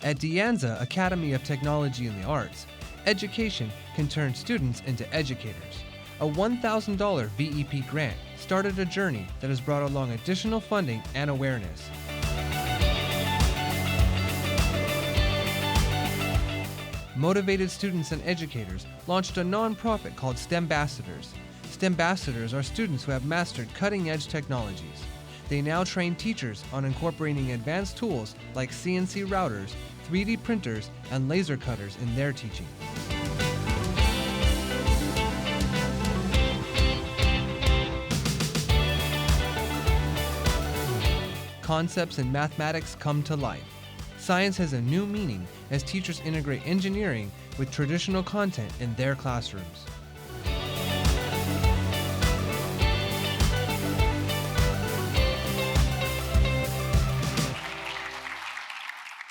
At De Anza Academy of Technology and the Arts, education can turn students into educators. A $1,000 VEP grant started a journey that has brought along additional funding and awareness. Motivated students and educators launched a nonprofit called STEMbassadors. STEMbassadors are students who have mastered cutting-edge technologies. They now train teachers on incorporating advanced tools like CNC routers, 3D printers, and laser cutters in their teaching. Concepts in mathematics come to life. Science has a new meaning as teachers integrate engineering with traditional content in their classrooms.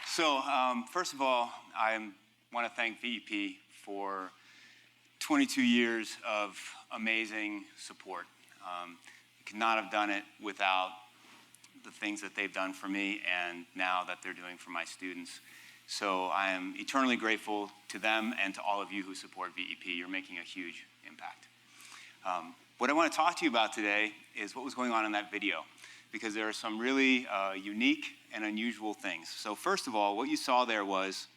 So, first of all, I want to thank VEP for 22 years of amazing support. I could not have done it without the things that they've done for me and now that they're doing for my students. So I am eternally grateful to them and to all of you who support VEP. You're making a huge impact. What I want to talk to you about today is what was going on in that video, because there are some really unique and unusual things. So first of all, what you saw there was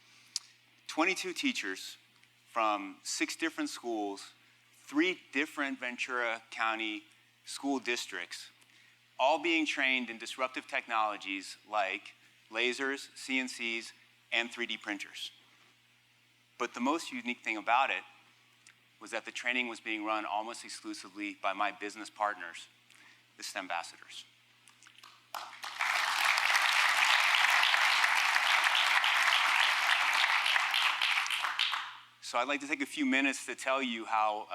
22 teachers from 6 different schools, 3 different Ventura County school districts, all being trained in disruptive technologies like lasers, CNCs, and 3D printers. But the most unique thing about it was that the training was being run almost exclusively by my business partners, the STEMbassadors. So I'd like to take a few minutes to tell you how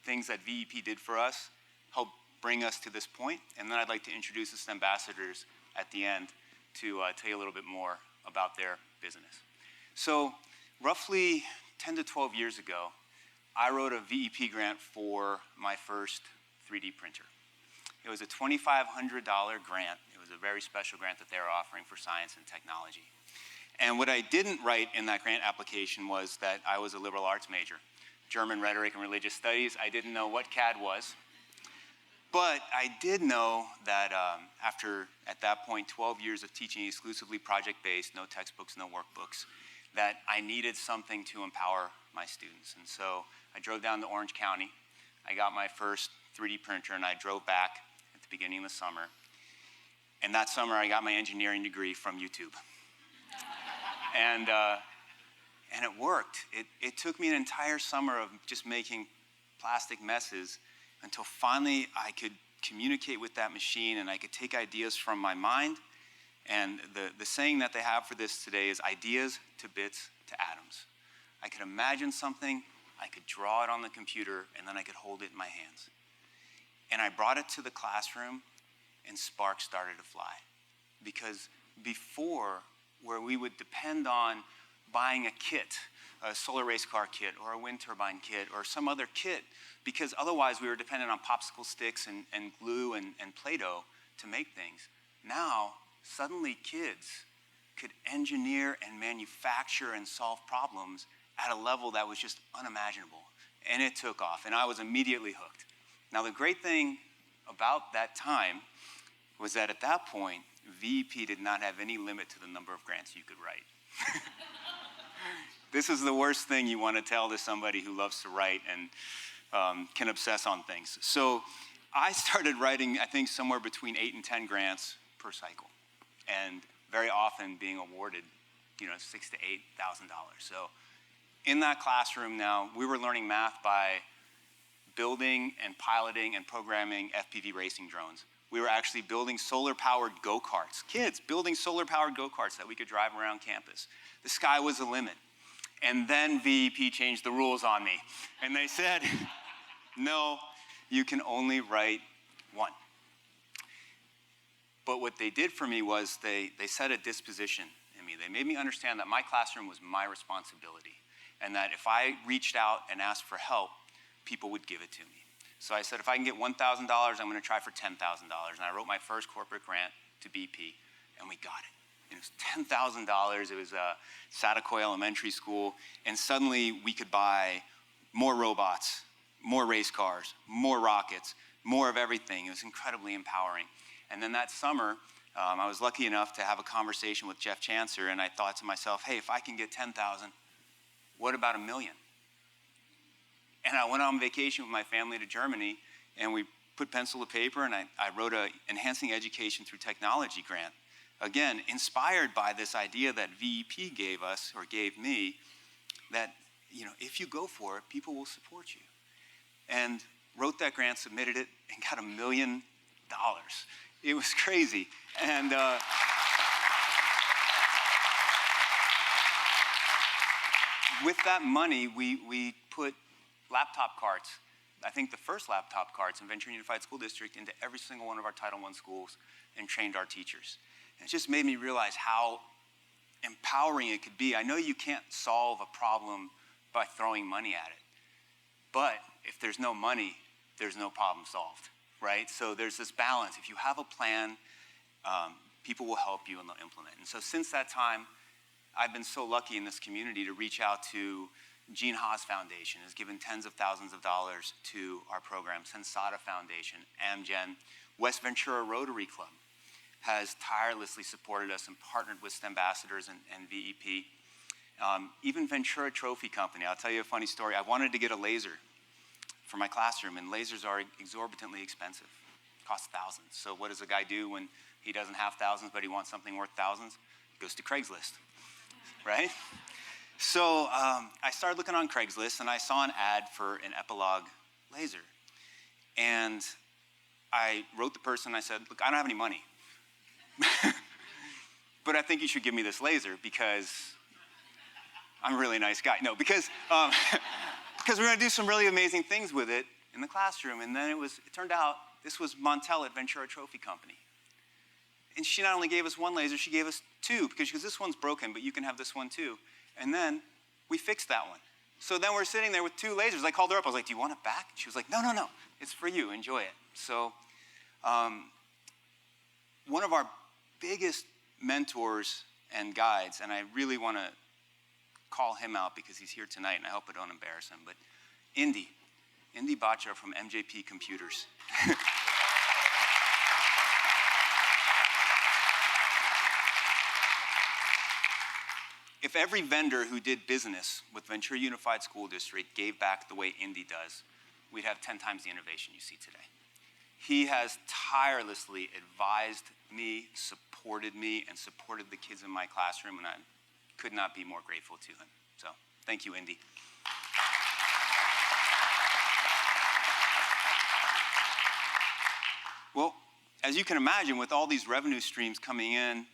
things that VEP did for us helped bring us to this point, and then I'd like to introduce the STEMbassadors at the end to tell you a little bit more about their business. So roughly 10 to 12 years ago, I wrote a VEP grant for my first 3D printer. It was a $2,500 grant. It was a very special grant that they were offering for science and technology. And what I didn't write in that grant application was that I was a liberal arts major, German rhetoric and religious studies. I didn't know what CAD was. But I did know that after, at that point, 12 years of teaching exclusively project-based, no textbooks, no workbooks, that I needed something to empower my students. And so I drove down to Orange County. I got my first 3D printer, and I drove back at the beginning of the summer. And that summer, I got my engineering degree from YouTube. And it worked. It took me an entire summer of just making plastic messes until finally I could communicate with that machine and I could take ideas from my mind. And the saying that they have for this today is ideas to bits to atoms. I could imagine something, I could draw it on the computer, and then I could hold it in my hands. And I brought it to the classroom, and sparks started to fly. Because before, where we would depend on buying a kit, a solar race car kit or a wind turbine kit or some other kit, because otherwise we were dependent on popsicle sticks and glue and Play-Doh to make things. Now, suddenly kids could engineer and manufacture and solve problems at a level that was just unimaginable. And it took off, and I was immediately hooked. Now, the great thing about that time was that at that point, VEP did not have any limit to the number of grants you could write. This is the worst thing you want to tell to somebody who loves to write and can obsess on things. So I started writing, I think, somewhere between 8 and 10 grants per cycle, and very often being awarded, $6,000 to $8,000. So in that classroom now, we were learning math by building and piloting and programming FPV racing drones. We were actually building solar-powered go-karts. Kids building solar-powered go-karts that we could drive around campus. The sky was the limit. And then VEP changed the rules on me. And they said, no, you can only write 1. But what they did for me was they set a disposition in me. They made me understand that my classroom was my responsibility, and that if I reached out and asked for help, people would give it to me. So I said, if I can get $1,000, I'm going to try for $10,000. And I wrote my first corporate grant to BP, and we got it. It was $10,000. It was Satakoy Elementary School. And suddenly we could buy more robots, more race cars, more rockets, more of everything. It was incredibly empowering. And then that summer, I was lucky enough to have a conversation with Jeff Chancer, and I thought to myself, hey, if I can get 10,000, what about 1 million? And I went on vacation with my family to Germany, and we put pencil to paper, and I wrote a Enhancing Education Through Technology grant. Again, inspired by this idea that VEP gave us, or gave me, that if you go for it, people will support you. And wrote that grant, submitted it, and got $1 million. It was crazy. And with that money, we put laptop carts, I think the first laptop carts in Ventura Unified School District, into every single one of our Title I schools and trained our teachers. And it just made me realize how empowering it could be. I know you can't solve a problem by throwing money at it, but if there's no money, there's no problem solved, right? So there's this balance. If you have a plan, people will help you and they'll implement. And so since that time, I've been so lucky in this community to reach out to Gene Haas Foundation, has given tens of thousands of dollars to our program. Sensata Foundation, Amgen, West Ventura Rotary Club has tirelessly supported us and partnered with STEM ambassadors and VEP. Even Ventura Trophy Company, I'll tell you a funny story. I wanted to get a laser for my classroom, and lasers are exorbitantly expensive. Cost thousands. So what does a guy do when he doesn't have thousands, but he wants something worth thousands? He goes to Craigslist, right? So I started looking on Craigslist, and I saw an ad for an Epilogue laser. And I wrote the person, I said, look, I don't have any money, but I think you should give me this laser because I'm a really nice guy. No, because we're going to do some really amazing things with it in the classroom. And then it turned out this was Montel at Ventura Trophy Company. And she not only gave us one laser, she gave us two, because she goes, this one's broken, but you can have this one too. And then we fixed that one. So then we're sitting there with two lasers. I called her up. I was like, do you want it back? She was like, no, it's for you. Enjoy it. So one of our biggest mentors and guides, and I really want to call him out because he's here tonight, and I hope I don't embarrass him, but Indy Bacha from MJP Computers. If every vendor who did business with Ventura Unified School District gave back the way Indy does, we'd have 10 times the innovation you see today. He has tirelessly advised me, supported me, and supported the kids in my classroom, and I could not be more grateful to him. So thank you, Indy. Well, as you can imagine, with all these revenue streams coming in,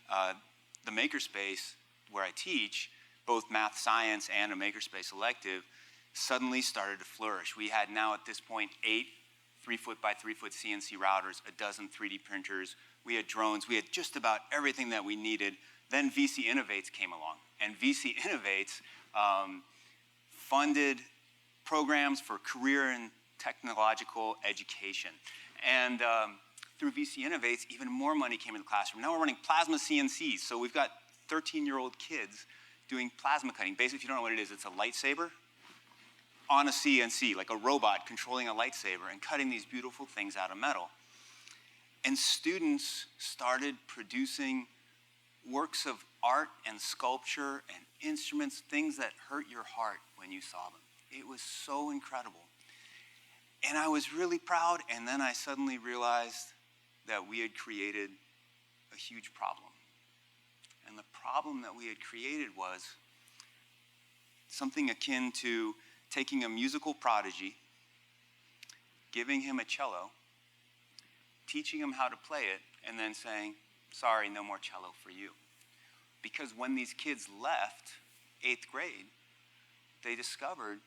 the makerspace where I teach, both math, science, and a makerspace elective, suddenly started to flourish. We had now at this point 8 3-foot by 3-foot CNC routers, a dozen 3D printers. We had drones. We had just about everything that we needed. Then VC Innovates came along. And VC Innovates funded programs for career and technological education. And through VC Innovates, even more money came into the classroom. Now we're running plasma CNCs. So we've got 13-year-old kids doing plasma cutting. Basically, if you don't know what it is, it's a lightsaber on a CNC, like a robot controlling a lightsaber and cutting these beautiful things out of metal. And students started producing works of art and sculpture and instruments, things that hurt your heart when you saw them. It was so incredible. And I was really proud, and then I suddenly realized that we had created a huge problem. And the problem that we had created was something akin to taking a musical prodigy, giving him a cello, teaching him how to play it, and then saying, sorry, no more cello for you. Because when these kids left 8th grade, they discovered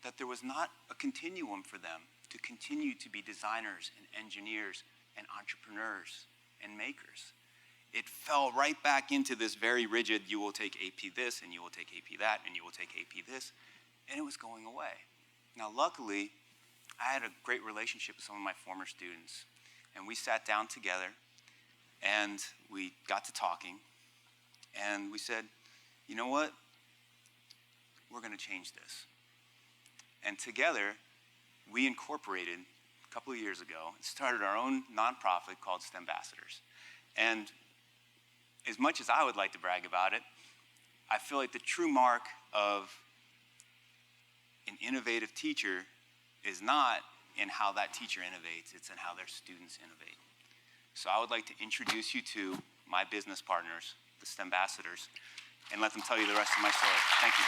that there was not a continuum for them to continue to be designers and engineers and entrepreneurs and makers. It fell right back into this very rigid, you will take AP this, and you will take AP that, and you will take AP this, and it was going away. Now, luckily, I had a great relationship with some of my former students, and we sat down together, and we got to talking, And we said, you know what? We're going to change this. And together, we incorporated a couple of years ago and started our own nonprofit called STEMbassadors. And as much as I would like to brag about it, I feel like the true mark of an innovative teacher is not in how that teacher innovates, it's in how their students innovate. So I would like to introduce you to my business partners, the STEMbassadors, and let them tell you the rest of my story. Thank you.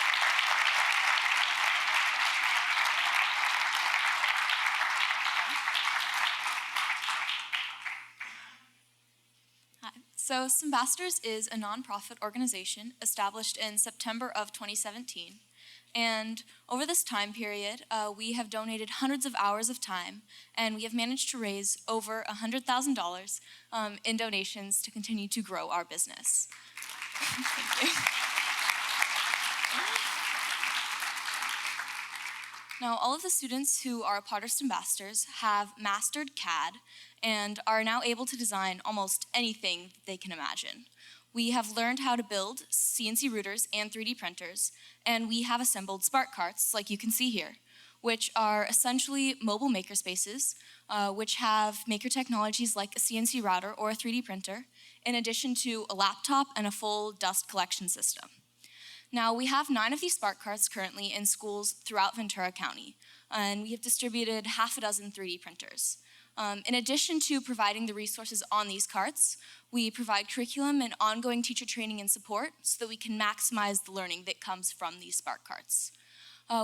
Hi. So STEMbassadors is a nonprofit organization established in September of 2017. And over this time period, we have donated hundreds of hours of time, and we have managed to raise over $100,000 in donations to continue to grow our business. Thank you. Now, all of the students who are a part of STEMbassadors have mastered CAD and are now able to design almost anything they can imagine. We have learned how to build CNC routers and 3D printers, and we have assembled Spark Carts, like you can see here, which are essentially mobile makerspaces, which have maker technologies like a CNC router or a 3D printer, in addition to a laptop and a full dust collection system. Now, we have 9 of these Spark Carts currently in schools throughout Ventura County, and we have distributed half a dozen 3D printers. In addition to providing the resources on these carts, we provide curriculum and ongoing teacher training and support so that we can maximize the learning that comes from these Spark Carts.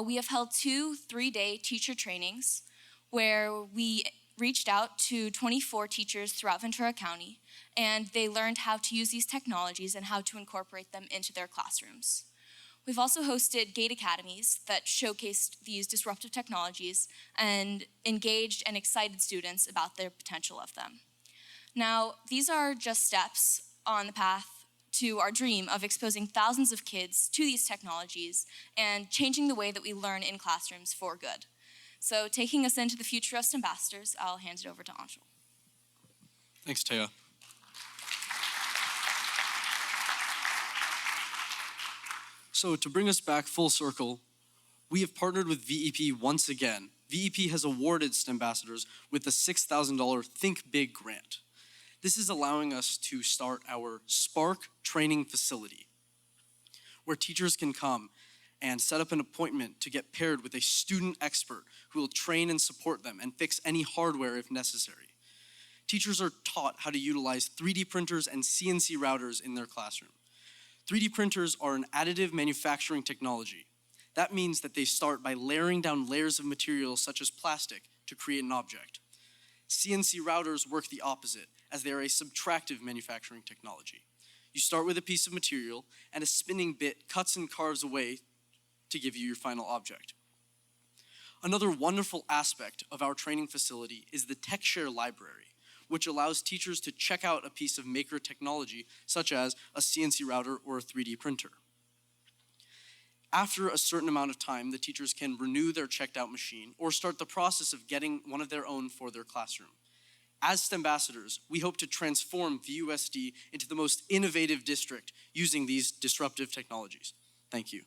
We have held 2 3-day teacher trainings where we reached out to 24 teachers throughout Ventura County, and they learned how to use these technologies and how to incorporate them into their classrooms. We've also hosted GATE academies that showcased these disruptive technologies and engaged and excited students about their potential of them. Now, these are just steps on the path to our dream of exposing thousands of kids to these technologies and changing the way that we learn in classrooms for good. So taking us into the future of STEMbassadors, I'll hand it over to Anshul. Thanks, Taya. So to bring us back full circle, we have partnered with VEP once again. VEP has awarded STEMbassadors with the $6,000 Think Big grant. This is allowing us to start our Spark training facility, where teachers can come and set up an appointment to get paired with a student expert who will train and support them and fix any hardware if necessary. Teachers are taught how to utilize 3D printers and CNC routers in their classroom. 3D printers are an additive manufacturing technology. That means that they start by layering down layers of materials such as plastic to create an object. CNC routers work the opposite, as they are a subtractive manufacturing technology. You start with a piece of material, and a spinning bit cuts and carves away to give you your final object. Another wonderful aspect of our training facility is the TechShare library, which allows teachers to check out a piece of maker technology, such as a CNC router or a 3D printer. After a certain amount of time, the teachers can renew their checked out machine or start the process of getting one of their own for their classroom. As STEMbassadors, we hope to transform VUSD into the most innovative district using these disruptive technologies. Thank you.